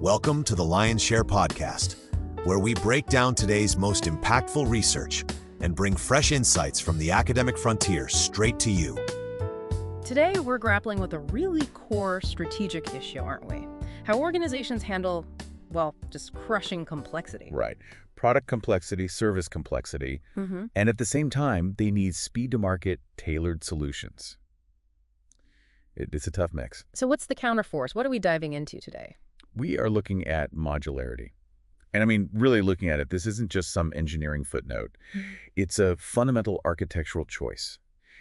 Welcome to the Lion's Share podcast, where we break down today's most impactful research and bring fresh insights from the academic frontier straight to you. Today, we're grappling with a really core strategic issue, aren't we? How organizations handle, well, just crushing complexity. Right. Product complexity, service complexity, and at the same time, they need speed-to-market tailored solutions. It's a tough mix. So what's the counterforce? What are we diving into today? We are looking at modularity. And I mean, really looking at it, this isn't just some engineering footnote. It's a fundamental architectural choice.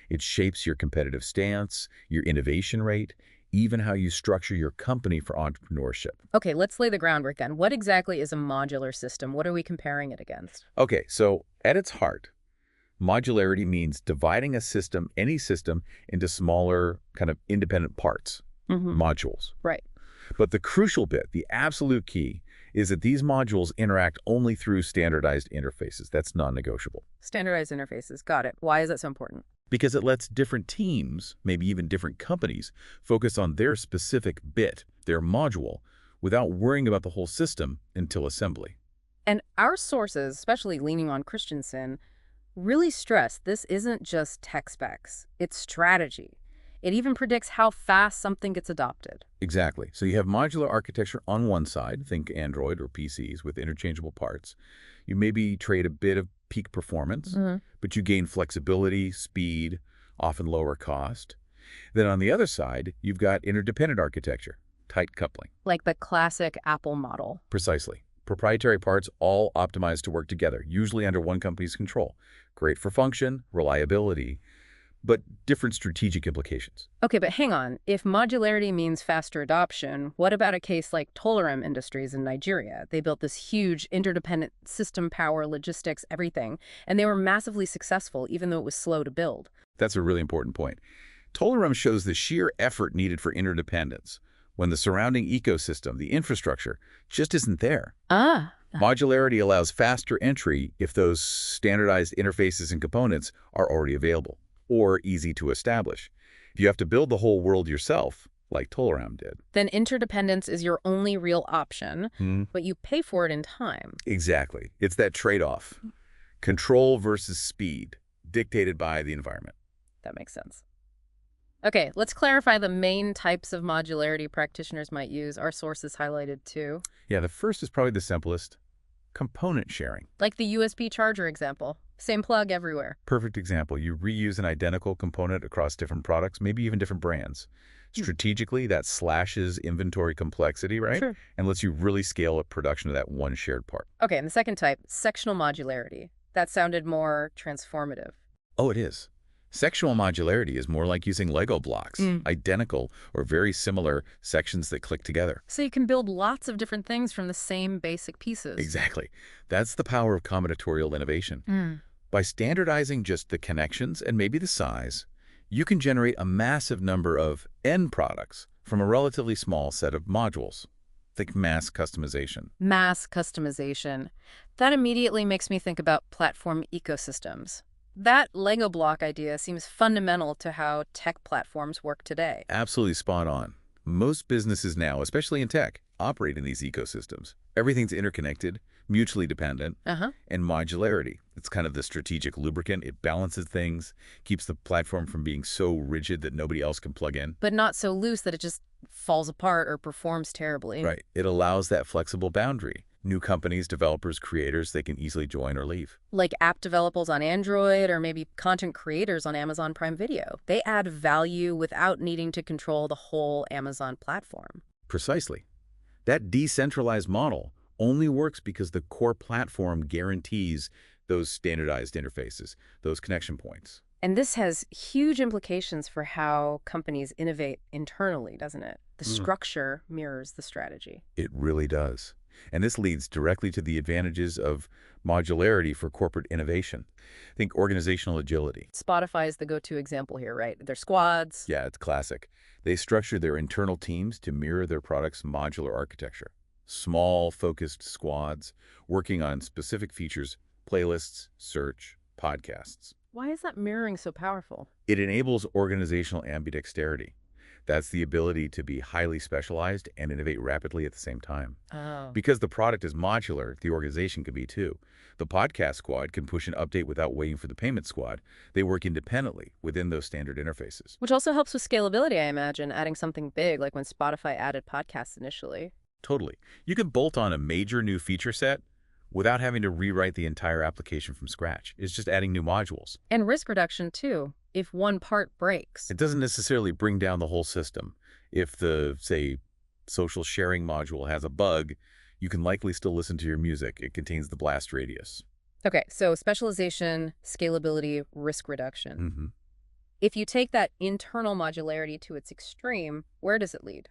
It shapes your competitive stance, your innovation rate, even how you structure your company for entrepreneurship. Okay, let's lay the groundwork then. What exactly is a modular system? What are we comparing it against? Okay, so at its heart, modularity means dividing a system, any system, into smaller kind of independent parts, modules. Right. But the crucial bit, the absolute key, is that these modules interact only through standardized interfaces. That's non-negotiable. Standardized interfaces. Got it. Why is that so important? Because it lets different teams, maybe even different companies, focus on their specific bit, their module, without worrying about the whole system until assembly. And our sources, especially leaning on Christensen, really stress this isn't just tech specs. It's strategy. It even predicts how fast something gets adopted. Exactly. So you have modular architecture on one side, think Android or PCs with interchangeable parts. You maybe trade a bit of peak performance, but you gain flexibility, speed, often lower cost. Then on the other side, you've got interdependent architecture, tight coupling. Like the classic Apple model. Precisely. Proprietary parts all optimized to work together, usually under one company's control. Great for function, reliability, but different strategic implications. Okay, but hang on. If modularity means faster adoption, what about a case like Toleram Industries in Nigeria? They built this huge interdependent system, power, logistics, everything, and they were massively successful even though it was slow to build. That's a really important point. Toleram shows the sheer effort needed for interdependence when the surrounding ecosystem, the infrastructure, just isn't there. Modularity allows faster entry if those standardized interfaces and components are already available or easy to establish. If you have to build the whole world yourself, like Toleram did, then interdependence is your only real option, but you pay for it in time. Exactly. It's that trade-off. Control versus speed, dictated by the environment. That makes sense. Okay, let's clarify the main types of modularity practitioners might use. Our sources highlighted too. Yeah, the first is probably the simplest. Component sharing. Like the USB charger example. Same plug everywhere. Perfect example. You reuse an identical component across different products, maybe even different brands. Strategically, that slashes inventory complexity, right? Sure. And lets you really scale up production of that one shared part. Okay, and the second type, sectional modularity. That sounded more transformative. Oh, it is. Sectional modularity is more like using Lego blocks, identical or very similar sections that click together. So you can build lots of different things from the same basic pieces. Exactly. That's the power of combinatorial innovation. By standardizing just the connections and maybe the size, you can generate a massive number of end products from a relatively small set of modules. Think mass customization. Mass customization. That immediately makes me think about platform ecosystems. That Lego block idea seems fundamental to how tech platforms work today. Absolutely spot on. Most businesses now, especially in tech, operate in these ecosystems. Everything's interconnected, mutually dependent, and modularity. It's kind of the strategic lubricant. It balances things, keeps the platform from being so rigid that nobody else can plug in. But not so loose that it just falls apart or performs terribly. Right. It allows that flexible boundary. New companies, developers, creators, they can easily join or leave. Like app developers on Android or maybe content creators on Amazon Prime Video. They add value without needing to control the whole Amazon platform. Precisely. That decentralized model only works because the core platform guarantees those standardized interfaces, those connection points. And this has huge implications for how companies innovate internally, doesn't it? The structure mirrors the strategy. It really does. And this leads directly to the advantages of modularity for corporate innovation. Think organizational agility. Spotify is the go-to example here, right? They're squads. Yeah, it's classic. They structure their internal teams to mirror their product's modular architecture. Small, focused squads working on specific features, playlists, search, podcasts. Why is that mirroring so powerful? It enables organizational ambidexterity. That's the ability to be highly specialized and innovate rapidly at the same time. Oh. Because the product is modular, the organization can be too. The podcast squad can push an update without waiting for the payment squad. They work independently within those standard interfaces. Which also helps with scalability, I imagine, adding something big like when Spotify added podcasts initially. Totally. You can bolt on a major new feature set without having to rewrite the entire application from scratch. It's just adding new modules. And risk reduction, too, if one part breaks. It doesn't necessarily bring down the whole system. If the, say, social sharing module has a bug, you can likely still listen to your music. It contains the blast radius. Okay, so specialization, scalability, risk reduction. Mm-hmm. If you take that internal modularity to its extreme, where does it lead?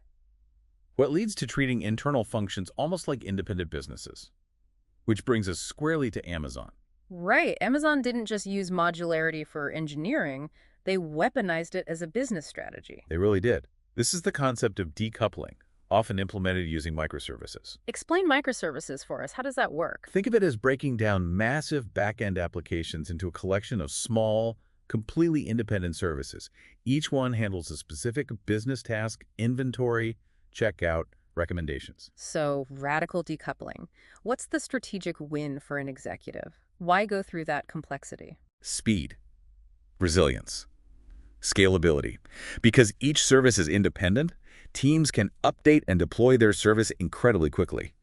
What leads to treating internal functions almost like independent businesses, which brings us squarely to Amazon. Right. Amazon didn't just use modularity for engineering. They weaponized it as a business strategy. They really did. This is the concept of decoupling, often implemented using microservices. Explain microservices for us. How does that work? Think of it as breaking down massive back-end applications into a collection of small, completely independent services. Each one handles a specific business task, inventory, checkout, recommendations. So, radical decoupling. What's the strategic win for an executive? Why go through that complexity? Speed, resilience, scalability. Because each service is independent, teams can update and deploy their service incredibly quickly.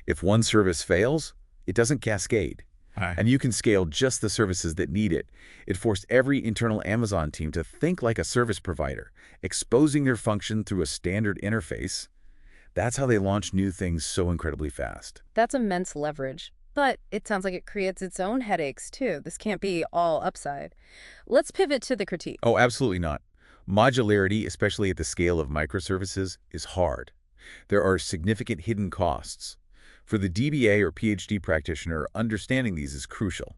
If one service fails, it doesn't cascade. And you can scale just the services that need it. It forced every internal Amazon team to think like a service provider, exposing their function through a standard interface. That's how they launch new things so incredibly fast. That's immense leverage. But it sounds like it creates its own headaches, too. This can't be all upside. Let's pivot to the critique. Oh, absolutely not. Modularity, especially at the scale of microservices, is hard. There are significant hidden costs. For the DBA or PhD practitioner, understanding these is crucial.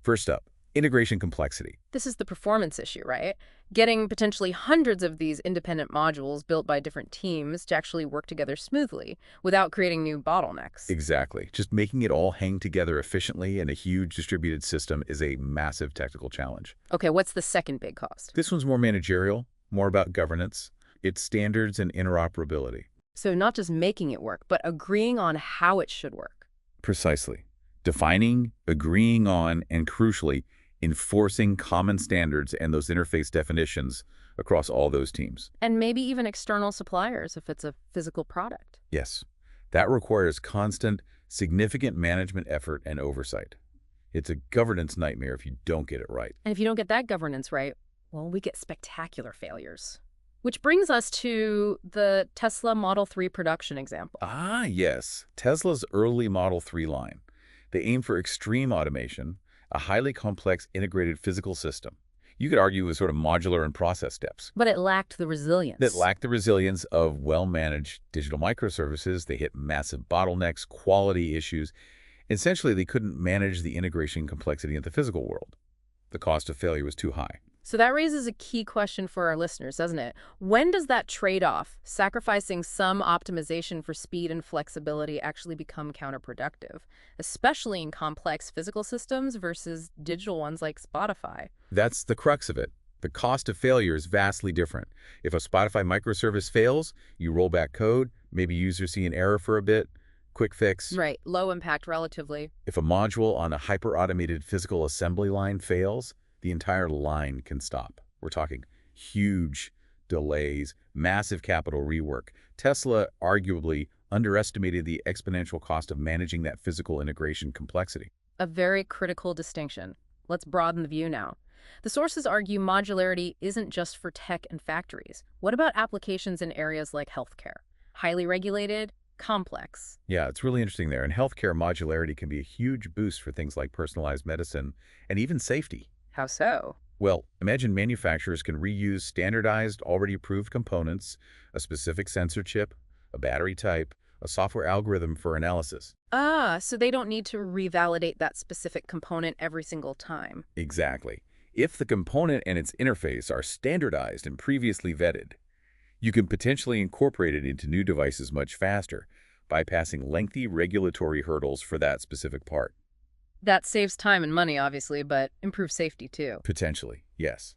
First up, integration complexity. This is the performance issue, right? Getting potentially hundreds of these independent modules built by different teams to actually work together smoothly without creating new bottlenecks. Exactly. Just making it all hang together efficiently in a huge distributed system is a massive technical challenge. Okay, what's the second big cost? This one's more managerial, more about governance. It's standards and interoperability. So not just making it work, but agreeing on how it should work. Precisely. Defining, agreeing on, and crucially, enforcing common standards and those interface definitions across all those teams. And maybe even external suppliers if it's a physical product. Yes. That requires constant, significant management effort and oversight. It's a governance nightmare if you don't get it right. And if you don't get that governance right, well, we get spectacular failures. Which brings us to the Tesla Model 3 production example. Ah, yes. Tesla's early Model 3 line. They aim for extreme automation, a highly complex integrated physical system. You could argue it was sort of modular in process steps. But it lacked the resilience. That lacked the resilience of well-managed digital microservices. They hit massive bottlenecks, quality issues. Essentially, they couldn't manage the integration complexity in the physical world. The cost of failure was too high. So that raises a key question for our listeners, doesn't it? When does that trade-off, sacrificing some optimization for speed and flexibility, actually become counterproductive, especially in complex physical systems versus digital ones like Spotify? That's the crux of it. The cost of failure is vastly different. If a Spotify microservice fails, you roll back code, maybe users see an error for a bit, quick fix. Right, low impact relatively. If a module on a hyper-automated physical assembly line fails, the entire line can stop. We're talking huge delays, massive capital rework. Tesla arguably underestimated the exponential cost of managing that physical integration complexity. A very critical distinction. Let's broaden the view now. The sources argue modularity isn't just for tech and factories. What about applications in areas like healthcare? Highly regulated, complex. Yeah, it's really interesting there. In healthcare, modularity can be a huge boost for things like personalized medicine and even safety. How so? Well, imagine manufacturers can reuse standardized, already approved components, a specific sensor chip, a battery type, a software algorithm for analysis. Ah, so they don't need to revalidate that specific component every single time. Exactly. If the component and its interface are standardized and previously vetted, you can potentially incorporate it into new devices much faster, bypassing lengthy regulatory hurdles for that specific part. That saves time and money, obviously, but improves safety too. Potentially, yes.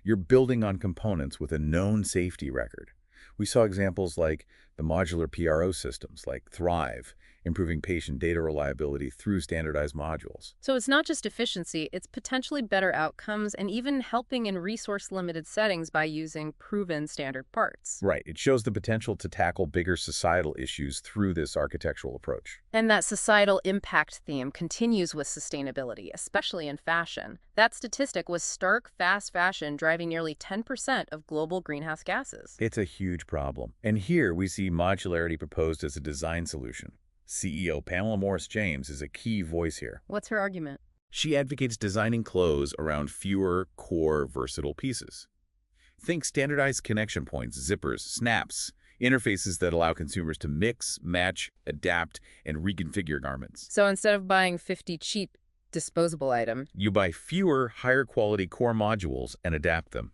You're building on components with a known safety record. We saw examples like the modular PRO systems, like Thrive, improving patient data reliability through standardized modules. So it's not just efficiency, it's potentially better outcomes and even helping in resource-limited settings by using proven standard parts. Right. It shows the potential to tackle bigger societal issues through this architectural approach. And that societal impact theme continues with sustainability, especially in fashion. That statistic was stark fast fashion driving nearly 10% of global greenhouse gases. It's a huge problem. And here we see modularity proposed as a design solution. CEO Pamela Morris-James is a key voice here. What's her argument? She advocates designing clothes around fewer core versatile pieces. Think standardized connection points, zippers, snaps, interfaces that allow consumers to mix, match, adapt, and reconfigure garments. So instead of buying 50 cheap disposable items, you buy fewer, higher quality core modules and adapt them.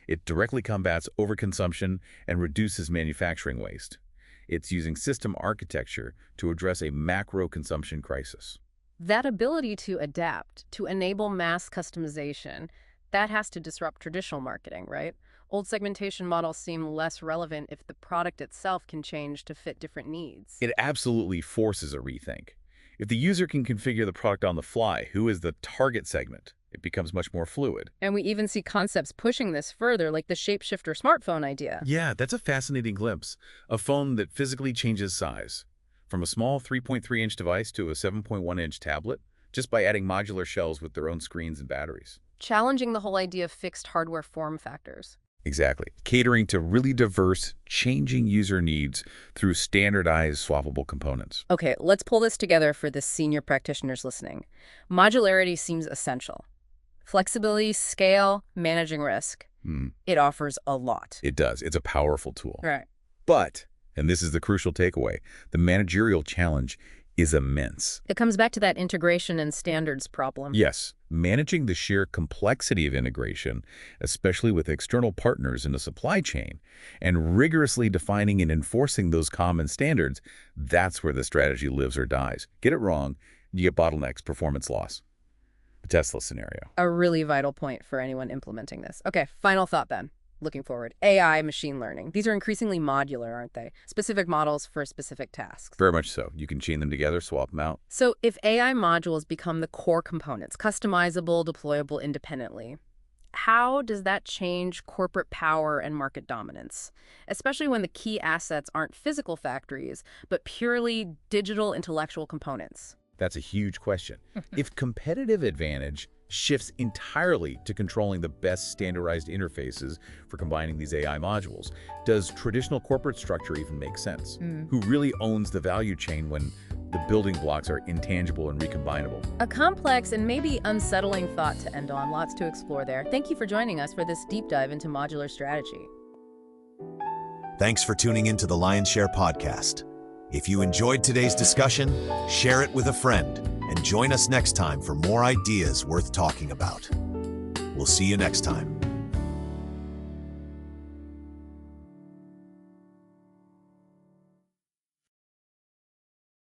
It directly combats overconsumption and reduces manufacturing waste. It's using system architecture to address a macro consumption crisis. That ability to adapt, to enable mass customization, that has to disrupt traditional marketing, right? Old segmentation models seem less relevant if the product itself can change to fit different needs. It absolutely forces a rethink. If the user can configure the product on the fly, who is the target segment? It becomes much more fluid. And we even see concepts pushing this further, like the shapeshifter smartphone idea. Yeah, that's a fascinating glimpse. A phone that physically changes size. From a small 3.3-inch device to a 7.1-inch tablet, just by adding modular shells with their own screens and batteries. Challenging the whole idea of fixed hardware form factors. Exactly. Catering to really diverse, changing user needs through standardized, swappable components. Okay, let's pull this together for the senior practitioners listening. Modularity seems essential. Flexibility, scale, managing risk. It offers a lot. It does. It's a powerful tool. Right. But, and this is the crucial takeaway, the managerial challenge is immense. It comes back to that integration and standards problem. Yes. Managing the sheer complexity of integration, especially with external partners in the supply chain, and rigorously defining and enforcing those common standards, that's where the strategy lives or dies. Get it wrong, you get bottlenecks, performance loss. The Tesla scenario. A really vital point for anyone implementing this. Okay, final thought then. Looking forward. AI, machine learning. These are increasingly modular, aren't they? Specific models for specific tasks. Very much so. You can chain them together, swap them out. So if AI modules become the core components, customizable, deployable independently, how does that change corporate power and market dominance? Especially when the key assets aren't physical factories, but purely digital intellectual components. That's a huge question. If competitive advantage shifts entirely to controlling the best standardized interfaces for combining these AI modules, does traditional corporate structure even make sense? Who really owns the value chain when the building blocks are intangible and recombinable? A complex and maybe unsettling thought to end on. Lots to explore there. Thank you for joining us for this deep dive into modular strategy. Thanks for tuning into the Lion's Share podcast. If you enjoyed today's discussion, share it with a friend and join us next time for more ideas worth talking about. We'll see you next time.